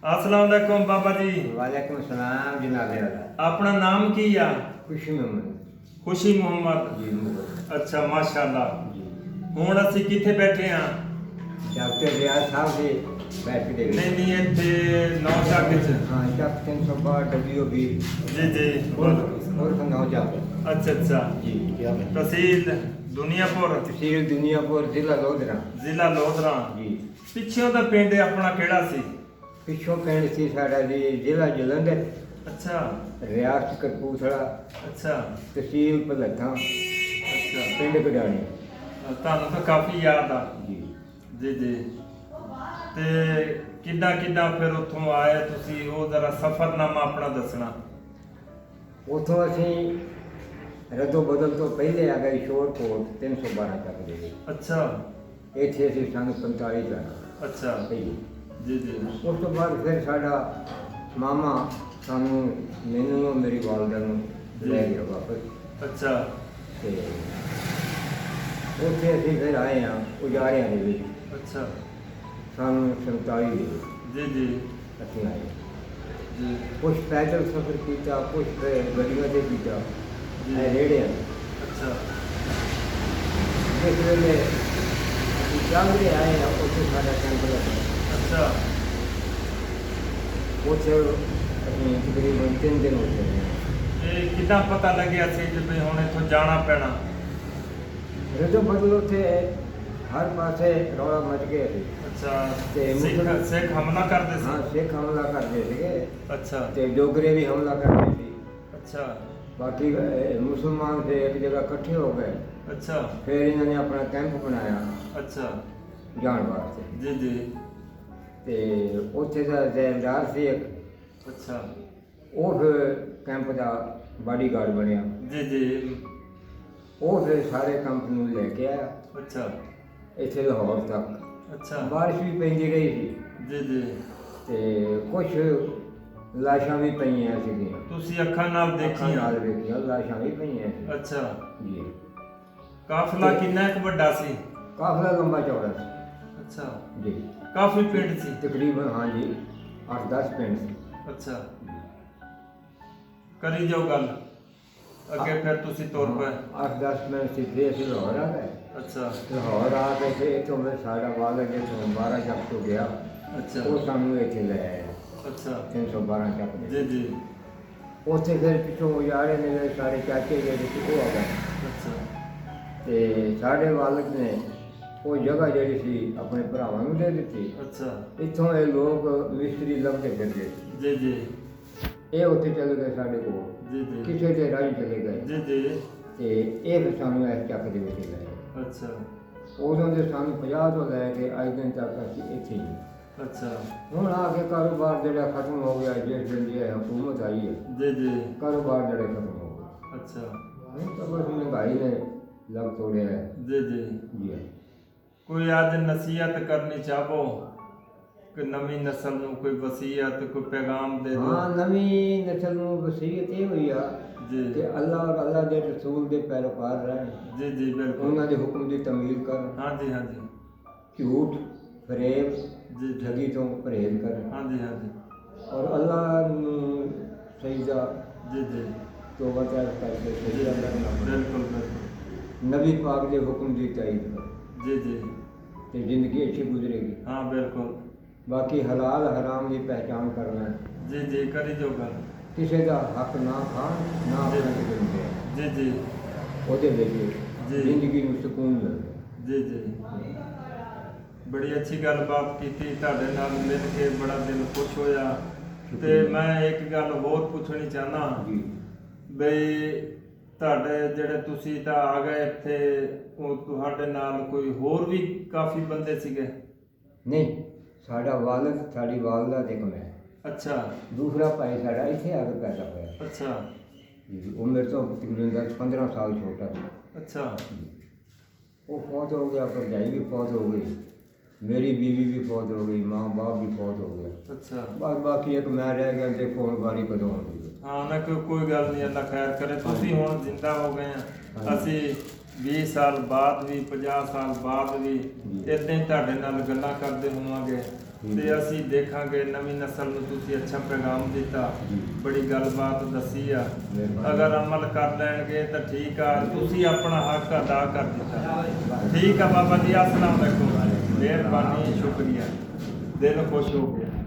अस्सलाम वालेकुम बाबा जी। वालेकुम सलाम जनाबे वाला। अपना नाम की आ? खुशी मोहम्मद खुशी मोहम्मद। जी मुबारक अच्छा माशाल्लाह। जी। ਹੁਣ ਅਸੀਂ ਕਿੱਥੇ ਬੈਠੇ ਆ? डॉक्टर रियाज साहब के बैठ के ਨਹੀਂ ਨਹੀਂ ਇੱਥੇ ਨੌਸ਼ਾਕ ਚ। हाँ डॉक्टर 312 WB ਜੀ ਜੀ बोलो। और नौजा अच्छा अच्छा। जी क्या तहसील दुनियापुर, तहसील दुनियापुर जिला लोधरा ਜ਼ਿਲ੍ਹਾ ਲੋਧਰਾ। जी। ਪਿੱਛੋਂ ਦਾ ਪਿੰਡ ਆਪਣਾ ਕਿਹੜਾ ਸੀ? पिछों पिंड सी साडा जी जिला जलंधर, ਅੱਛਾ रियासत कपूरथला, ਅੱਛਾ तहसील भलत्था, ਅੱਛਾ। पिंड गडानी ਤੁਹਾਨੂੰ ਤਾਂ ਕਾਫੀ ਯਾਦ ਆ। जी। ਜੀ ਜੀ। ਤੇ ਕਿੱਦਾਂ ਕਿੱਦਾਂ ਫਿਰ ਉੱਥੋਂ ਆਏ ਤੁਸੀਂ, ਉਹ ਜ਼ਰਾ ਸਫ਼ਰਨਾਮਾ ਆਪਣਾ ਦੱਸਣਾ। उतों असी रद्दो बदल तो पहले आ गए शोरकोट 312 तक दे गए। ਅੱਛਾ इतने असी सन 45 जाना ਅੱਛਾ। पहले। ਜੀ ਜੀ ਉਸ ਤੋਂ ਬਾਅਦ ਫਿਰ ਸਾਡਾ ਮਾਮਾ ਸਾਨੂੰ ਮੈਨੂੰ ਮੇਰੀ ਵਾਲਦਾ ਨੂੰ ਲੈ ਗਿਆ ਵਾਪਸ ਅੱਛਾ ਤੇ ਉੱਥੇ ਅਸੀਂ ਫਿਰ ਆਏ ਹਾਂ ਉਜਾੜਿਆਂ ਦੇ ਵਿੱਚ। ਅੱਛਾ। ਸਾਨੂੰ 47 ਦੇ ਵਿੱਚ ਜੀ ਜੀ ਅਸੀਂ ਆਏ। ਜੀ ਕੁਛ ਪੈਦਲ ਸਫ਼ਰ ਕੀਤਾ, ਕੁਛ ਫਿਰ ਗੱਡੀਆਂ 'ਤੇ ਕੀਤਾ, ਜੀ। ਇਹ ਰੇੜਿਆਂ। ਅੱਛਾ ਜਿਸ ਵੇਲੇ ਅਸੀਂ ਜਾਂਦੇ ਆਏ ਹਾਂ ਉੱਥੇ ਸਾਡਾ ਕੈਂਪ ਲੱਗਾ। ਅੱਛਾ ਉੱਥੇ ਅਸੀਂ ਤਕਰੀਬਨ 3 ਦਿਨ ਉੱਥੇ ਰਹੇ। ਇਹ ਕਿੱਦਾਂ ਪਤਾ ਲੱਗਿਆ ਸੀ ਕਿ ਵੀ ਹੁਣ ਇੱਥੋਂ ਜਾਣਾ ਪੈਣਾ? ਰਜੋ ਬਦਲ ਉੱਥੇ ਹਰ ਪਾਸੇ ਰੌਲਾ ਮਚ ਗਿਆ ਸੀ। ਅੱਛਾ। ਤੇ ਸਿੱਖ ਹਮਲਾ ਕਰਦੇ ਹਾਂ ਸੀ? ਸਿੱਖ ਹਮਲਾ ਕਰਦੇ ਸੀਗੇ ਅੱਛਾ ਤੇ ਡੋਗਰੇ ਵੀ ਹਮਲਾ ਕਰਦੇ ਸੀ। ਅੱਛਾ ਬਾਕੀ ਮੁਸਲਮਾਨ ਥੇ ਇੱਕ ਜਗ੍ਹਾ ਇਕੱਠੇ ਹੋ ਗਏ। ਅੱਛਾ ਫਿਰ ਇਹਨਾਂ ਨੇ ਆਪਣਾ ਕੈਂਪ ਬਣਾਇਆ ਅੱਛਾ। ਜਾਣ ਵਾਸਤੇ। ਜੀ ਜੀ ਤੇ ਉੱਥੇ ਦਾ ਜ਼ਿੰਮੇਦਾਰ ਸੀ ਇੱਕ, ਅੱਛਾ। ਉਹ ਫਿਰ ਕੈਂਪ ਦਾ ਬਾਡੀਗਾਰਡ ਬਣਿਆ। ਜੀ ਜੀ ਉਹ ਫਿਰ ਸਾਰੇ ਕੈਂਪ ਨੂੰ ਲੈ ਕੇ ਆਇਆ ਅੱਛਾ ਇੱਥੇ ਲਾਹੌਰ ਤੱਕ। ਅੱਛਾ। ਬਾਰਿਸ਼ ਵੀ ਪੈਂਦੀ ਰਹੀ ਸੀ ਜੀ ਜੀ ਤੇ ਕੁਛ ਲਾਸ਼ਾਂ ਵੀ ਪਈਆਂ ਸੀਗੀਆਂ। ਤੁਸੀਂ ਅੱਖਾਂ ਨਾਲ ਅੱਖਾਂ ਦੇਖੀਆਂ? ਨਾਲ ਵੇਖੀਆਂ ਲਾਸ਼ਾਂ ਵੀ ਪਈਆਂ ਸੀ। ਅੱਛਾ। ਜੀ। ਕਾਫਲਾ ਕਿੰਨਾ ਕੁ ਵੱਡਾ ਸੀ? ਕਾਫਲਾ ਲੰਬਾ ਚੌੜਾ ਸੀ। ਅੱਛਾ। ਜੀ। ਕਾਫੀ ਪਿੰਡ ਸੀ? ਤਕਰੀਬਨ ਹਾਂ ਜੀ 8-10 ਪਿੰਡ ਸੀ। ਅੱਛਾ। ਕਰੀ ਜਾਓ ਗੱਲ ਅੱਗੇ, ਫਿਰ ਤੁਸੀਂ ਤੁਰ ਪਏ? 8-10 ਪਿੰਡ ਸੀ। ਫਿਰ ਅਸੀਂ ਲਾਹੌਰ ਆ ਗਏ। ਅੱਛਾ ਲਾਹੌਰ ਆ ਕੇ ਫਿਰ ਇੱਥੋਂ ਮੈਂ ਸਾਡਾ ਵਾਲਦ ਜਿੱਥੋਂ 12 ਚੱਕ ਤੋਂ ਗਿਆ ਅੱਛਾ ਉਹ ਸਾਨੂੰ ਇੱਥੇ ਲੈ ਆਇਆ ਅੱਛਾ। 312 ਚੱਕ ਦੇ। ਜੀ ਜੀ ਉੱਥੇ ਫਿਰ ਪਿੱਛੋਂ ਉਜਾੜੇ ਮੇਰੇ ਸਾਰੇ ਚਾਚੇ ਜਿਹੜੇ ਸੀ ਉਹ ਆ ਗਏ ਅੱਛਾ ਤੇ ਸਾਡੇ ਵਾਲਦ ਨੇ ਉਹ ਜਗ੍ਹਾ ਜਿਹੜੀ ਸੀ ਆਪਣੇ ਭਰਾਵਾਂ ਨੂੰ ਦੇ ਦਿੱਤੀ। ਅੱਛਾ। ਇੱਥੋਂ ਇਹ ਲੋਕ ਮਿਸਤਰੀ ਲੱਭਦੇ ਫਿਰਦੇ ਸੀ। ਜੀ ਜੀ ਇਹ ਉੱਥੇ ਚਲੇ ਗਏ ਸਾਡੇ ਕੋਲ, ਜੀ ਜੀ ਕਿਸੇ ਦੇ ਰਾਹੀਂ ਚਲੇ ਗਏ ਜੀ ਜੀ ਤੇ ਇਹ ਫਿਰ ਸਾਨੂੰ ਇਸ ਚੱਕ ਦੇ ਵਿੱਚ ਲੈ ਗਏ। ਅੱਛਾ ਉਦੋਂ ਦੇ ਸਾਨੂੰ 50 ਤੋਂ ਲੈ ਕੇ ਅੱਜ ਦਿਨ ਤੱਕ ਅਸੀਂ ਇੱਥੇ ਹੀ। ਅੱਛਾ। ਹੁਣ ਆ ਕੇ ਕਾਰੋਬਾਰ ਜਿਹੜਾ ਖਤਮ ਹੋ ਗਿਆ, ਜਿਸ ਦਿਨ ਦੀ ਇਹ ਹਕੂਮਤ ਆਈ ਹੈ ਜੀ ਜੀ ਕਾਰੋਬਾਰ ਜਿਹੜੇ ਖਤਮ ਹੋ ਗਏ। ਅੱਛਾ। ਹੁਣ ਤਾਂ ਬਸ ਮਹਿੰਗਾਈ ਨੇ ਲੱਗ ਤੋੜਿਆ ਹੈ। ਜੀ ਜੀ ਜੀ ਹਾਂ। ਕੋਈ ਅੱਜ ਨਸੀਹਤ ਕਰਨੀ ਚਾਹੋ ਕਿ ਨਵੀਂ ਨਸਲ ਨੂੰ, ਕੋਈ ਵਸੀਅਤ, ਕੋਈ ਪੈਗਾਮ ਦੇ ਦਿਓ? ਹਾਂ ਨਵੀਂ ਨਸਲ ਨੂੰ ਵਸੀਅਤ ਇਹ ਹੋਈ ਆ ਜੀ ਕਿ ਅੱਲਾਹ ਔਰ ਅੱਲਾਹ ਦੇ ਰਸੂਲ ਦੇ ਪੈਰੋਕਾਰ ਰਹਿਣ, ਜੀ ਜੀ ਬਿਲਕੁਲ। ਉਹਨਾਂ ਦੇ ਹੁਕਮ ਦੀ ਤਮੀਲ ਕਰਨ, ਹਾਂਜੀ ਹਾਂਜੀ ਝੂਠ ਫਰੇਬ ਜੀ ਜੀ ਠਗੀ ਤੋਂ ਪਰਹੇਜ਼ ਕਰਨ ਹਾਂਜੀ ਹਾਂਜੀ ਔਰ ਅੱਲਾਹ ਨੂੰ ਸਜਦਾ ਜੀ ਜੀ ਤੋਬਾ ਤਿਆਰ ਕਰਕੇ ਸਜਦਾ ਕਰਨਾ, ਬਿਲਕੁਲ ਬਿਲਕੁਲ। ਨਬੀ ਪਾਕ ਦੇ ਹੁਕਮ ਦੀ ਤਾਈਦ ਕਰ ਜੀ ਜੀ ਤੇ ਜ਼ਿੰਦਗੀ ਅੱਛੀ ਗੁਜ਼ਰੇਗੀ। ਹਾਂ ਬਿਲਕੁਲ। ਬਾਕੀ ਹਲਾਲ ਹਰਾਮ ਦੀ ਪਹਿਚਾਣ ਕਰਨਾ, ਜੀ ਜੀ ਕਰੀ ਜੋ ਗੱਲ। ਕਿਸੇ ਦਾ ਹੱਕ ਨਾ ਖਾਣ ਨਾ ਆਪਣੇ ਕਿਸੇ ਨੂੰ ਦੇਣ, ਜੀ ਜੀ ਉਹਦੇ ਵਿੱਚ ਜੀ। ਜ਼ਿੰਦਗੀ ਨੂੰ ਸਕੂਨ ਮਿਲਦਾ। ਜੀ ਜੀ ਬੜੀ ਅੱਛੀ ਗੱਲਬਾਤ ਕੀਤੀ ਤੁਹਾਡੇ ਨਾਲ ਮਿਲ ਕੇ, ਬੜਾ ਦਿਲ ਖੁਸ਼ ਹੋਇਆ। ਤੇ ਮੈਂ ਇੱਕ ਗੱਲ ਹੋਰ ਪੁੱਛਣੀ ਚਾਹਨਾ ਜੀ। ਬਈ ਤੁਹਾਡੇ ਜਿਹੜੇ ਤੁਸੀਂ ਤਾਂ ਆ ਗਏ ਇੱਥੇ, ਉਹ ਤੁਹਾਡੇ ਨਾਲ ਕੋਈ ਹੋਰ ਵੀ ਕਾਫੀ ਬੰਦੇ ਸੀਗੇ? ਨਹੀਂ, ਸਾਡਾ ਵਾਲਦ, ਸਾਡੀ ਵਾਲਦਾ ਤੇ ਮੈਂ, ਅੱਛਾ ਦੂਸਰਾ ਭਾਈ ਸਾਡਾ ਇੱਥੇ ਆ ਕੇ ਪੈਦਾ ਹੋਇਆ ਅੱਛਾ ਜੀ। ਉਹ ਮੇਰੇ ਤੋਂ ਤਕਰੀਬਨ 10-15 ਸਾਲ ਛੋਟਾ ਸੀ। ਅੱਛਾ ਉਹ ਫੌਤ ਹੋ ਗਿਆ, ਭਰਜਾਈ ਵੀ ਫੌਤ ਹੋ ਗਈ, ਮੇਰੀ ਬੀਵੀ ਵੀ ਫੌਤ ਹੋ ਗਈ, ਮਾਂ ਬਾਪ ਵੀ ਫੌਤ ਹੋ ਗਿਆ। ਅੱਛਾ। ਬਸ ਬਾਕੀ ਇੱਕ ਮੈਂ ਰਹਿ ਗਿਆ। ਦੇਖੋ ਹੁਣ ਵਾਰੀ ਕਦੋਂ ਆਉਂਦੀ ਹੈ। ਹਾਂ ਨਾ ਕੋਈ ਗੱਲ ਨਹੀਂ, ਅੱਲਾ ਖੈਰ ਕਰੇ। ਤੁਸੀਂ ਹੁਣ ਜ਼ਿੰਦਾ ਹੋ ਗਏ ਆ, ਹਾਂਜੀ। ਅਸੀਂ 20 ਸਾਲ ਬਾਅਦ ਵੀ, 50 ਸਾਲ ਬਾਅਦ ਵੀ ਜੀ। ਇੱਦਾਂ ਹੀ ਤੁਹਾਡੇ ਨਾਲ ਗੱਲਾਂ ਕਰਦੇ ਹੋਵਾਂਗੇ। ਤੇ ਅਸੀਂ ਦੇਖਾਂਗੇ ਨਵੀਂ ਨਸਲ ਨੂੰ ਤੁਸੀਂ ਅੱਛਾ ਪੈਗਾਮ ਦਿੱਤਾ, ਜੀ। ਬੜੀ ਗੱਲਬਾਤ ਦੱਸੀ ਆ। ਮਿਹਰਬਾਨੀ। ਅਗਰ ਅਮਲ ਕਰ ਲੈਣਗੇ ਤਾਂ ਠੀਕ ਆ, ਤੁਸੀਂ ਆਪਣਾ ਹੱਕ ਅਦਾ ਕਰ ਦਿੱਤਾ। ਠੀਕ ਆ ਬਾਬਾ ਜੀ, ਅਸਲਾਮ ਵਾਲੇਕੁਮ। ਮਿਹਰਬਾਨੀ, ਸ਼ੁਕਰੀਆ, ਦਿਲ ਖੁਸ਼ ਹੋ ਗਿਆ।